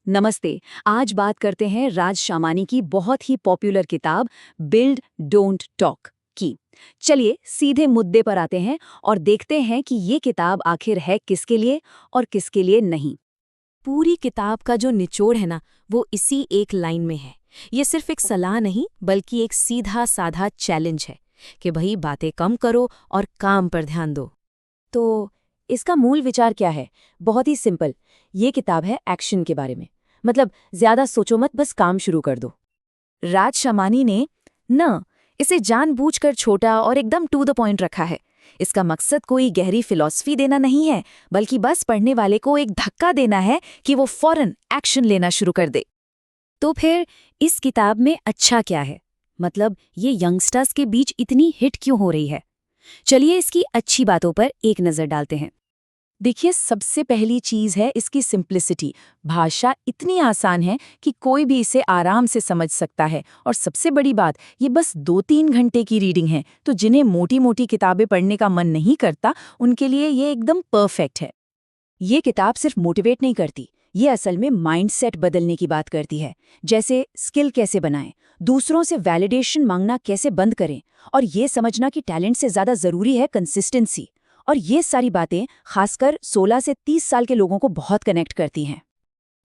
नमस्ते। आज बात करते हैं राज शामानी की बहुत ही पॉपुलर किताब बिल्ड डोंट टॉक की। चलिए सीधे मुद्दे पर आते हैं और देखते हैं कि ये किताब आखिर है किसके लिए और किसके लिए नहीं। पूरी किताब का जो निचोड़ है ना, वो इसी एक लाइन में है। ये सिर्फ एक सलाह नहीं, बल्कि एक सीधा साधा चैलेंज है कि भाई बातें कम करो और काम पर ध्यान दो। तो इसका मूल विचार क्या है? बहुत ही सिंपल। ये किताब है एक्शन के बारे में। मतलब ज्यादा सोचो मत, बस काम शुरू कर दो। राज शामानी ने इसे जानबूझकर छोटा और एकदम टू द पॉइंट रखा है। इसका मकसद कोई गहरी फिलॉसफी देना नहीं है, बल्कि बस पढ़ने वाले को एक धक्का देना है कि वो फौरन एक्शन लेना शुरू कर दे। तो फिर इस किताब में अच्छा क्या है? मतलब ये यंगस्टर्स के बीच इतनी हिट क्यों हो रही है? चलिए इसकी अच्छी बातों पर एक नज़र डालते हैं। देखिए, सबसे पहली चीज़ है इसकी सिंप्लिसिटी। भाषा इतनी आसान है कि कोई भी इसे आराम से समझ सकता है। और सबसे बड़ी बात, ये बस 2-3 घंटे की रीडिंग है, तो जिन्हें मोटी मोटी किताबें पढ़ने का मन नहीं करता, उनके लिए ये एकदम परफेक्ट है। ये किताब सिर्फ मोटिवेट नहीं करती, ये असल में माइंडसेट बदलने की बात करती है। जैसे स्किल कैसे बनाएं, दूसरों से वैलिडेशन मांगना कैसे बंद करें, और ये समझना कि टैलेंट से ज़्यादा ज़रूरी है कंसिस्टेंसी। और ये सारी बातें खासकर 16 से 30 साल के लोगों को बहुत कनेक्ट करती हैं।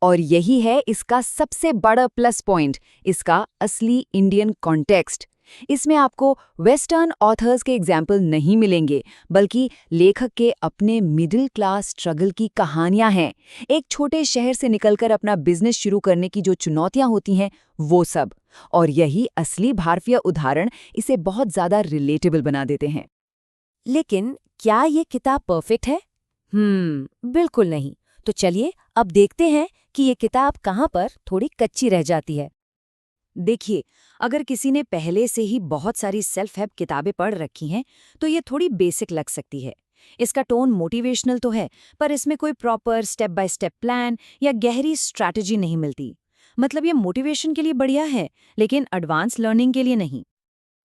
और यही है इसका सबसे बड़ा प्लस पॉइंट, इसका असली इंडियन कॉन्टेक्स्ट। इसमें आपको वेस्टर्न ऑथर्स के एग्जाम्पल नहीं मिलेंगे, बल्कि लेखक के अपने मिडिल क्लास स्ट्रगल की कहानियां हैं। एक छोटे शहर से निकलकर अपना बिजनेस शुरू करने की जो चुनौतियां होती हैं, वो सब। और यही असली भारतीय उदाहरण इसे बहुत ज़्यादा रिलेटेबल बना देते हैं। लेकिन क्या ये किताब परफेक्ट है? बिल्कुल नहीं। तो चलिए अब देखते हैं कि ये किताब कहाँ पर थोड़ी कच्ची रह जाती है। देखिए, अगर किसी ने पहले से ही बहुत सारी सेल्फ हेल्प किताबें पढ़ रखी हैं, तो ये थोड़ी बेसिक लग सकती है। इसका टोन मोटिवेशनल तो है, पर इसमें कोई proper step by step plan या गहरी स्ट्रैटेजी नहीं मिलती। मतलब ये मोटिवेशन के लिए बढ़िया है, लेकिन एडवांस लर्निंग के लिए नहीं।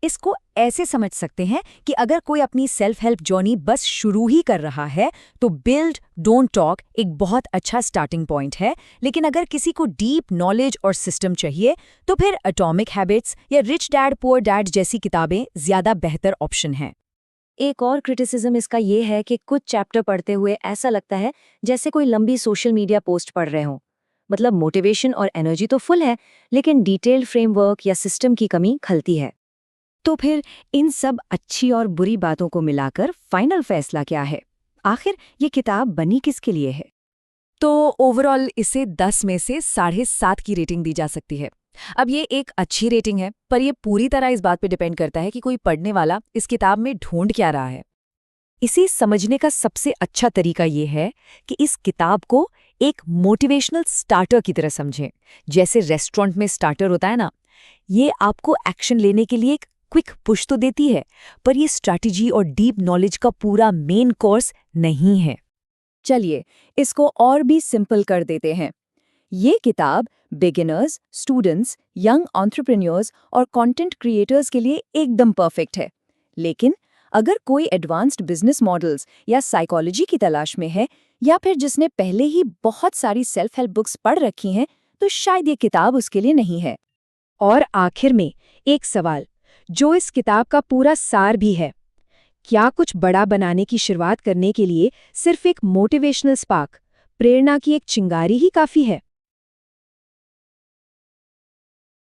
इसको ऐसे समझ सकते हैं कि अगर कोई अपनी सेल्फ हेल्प जर्नी बस शुरू ही कर रहा है, तो बिल्ड डोंट टॉक एक बहुत अच्छा स्टार्टिंग पॉइंट है। लेकिन अगर किसी को डीप नॉलेज और सिस्टम चाहिए, तो फिर एटॉमिक हैबिट्स या रिच डैड पुअर डैड जैसी किताबें ज़्यादा बेहतर ऑप्शन हैं। एक और क्रिटिसिज्म इसका ये है कि कुछ चैप्टर पढ़ते हुए ऐसा लगता है जैसे कोई लंबी सोशल मीडिया पोस्ट पढ़ रहे हों। मतलब मोटिवेशन और एनर्जी तो फुल है, लेकिन डिटेल्ड फ्रेमवर्क या सिस्टम की कमी खलती है। तो फिर इन सब अच्छी और बुरी बातों को मिलाकर फाइनल फैसला क्या है? आखिर ये किताब बनी किसके लिए है? तो ओवरऑल इसे 10 में से 7.5 की रेटिंग दी जा सकती है। अब ये एक अच्छी रेटिंग है, पर ये पूरी तरह इस बात पे डिपेंड करता है कि कोई पढ़ने वाला इस किताब में ढूंढ क्या रहा है। इसे समझने का सबसे अच्छा तरीका ये है कि इस किताब को एक मोटिवेशनल स्टार्टर की तरह समझें। जैसे रेस्टोरेंट में स्टार्टर होता है ना, ये आपको एक्शन लेने के लिए एक क्विक पुश तो देती है, पर ये स्ट्रैटेजी और डीप नॉलेज का पूरा मेन कोर्स नहीं है। चलिए इसको और भी सिंपल कर देते हैं। ये किताब बिगिनर्स, स्टूडेंट्स, यंग एंटरप्रेन्योर्स और कंटेंट क्रिएटर्स के लिए एकदम परफेक्ट है। लेकिन अगर कोई एडवांस्ड बिजनेस मॉडल्स या साइकोलॉजी की तलाश में है, या फिर जिसने पहले ही बहुत सारी सेल्फ हेल्प बुक्स पढ़ रखी हैं, तो शायद ये किताब उसके लिए नहीं है। और आखिर में एक सवाल जो इस किताब का पूरा सार भी है, क्या कुछ बड़ा बनाने की शुरुआत करने के लिए सिर्फ एक मोटिवेशनल स्पार्क, प्रेरणा की एक चिंगारी ही काफी है?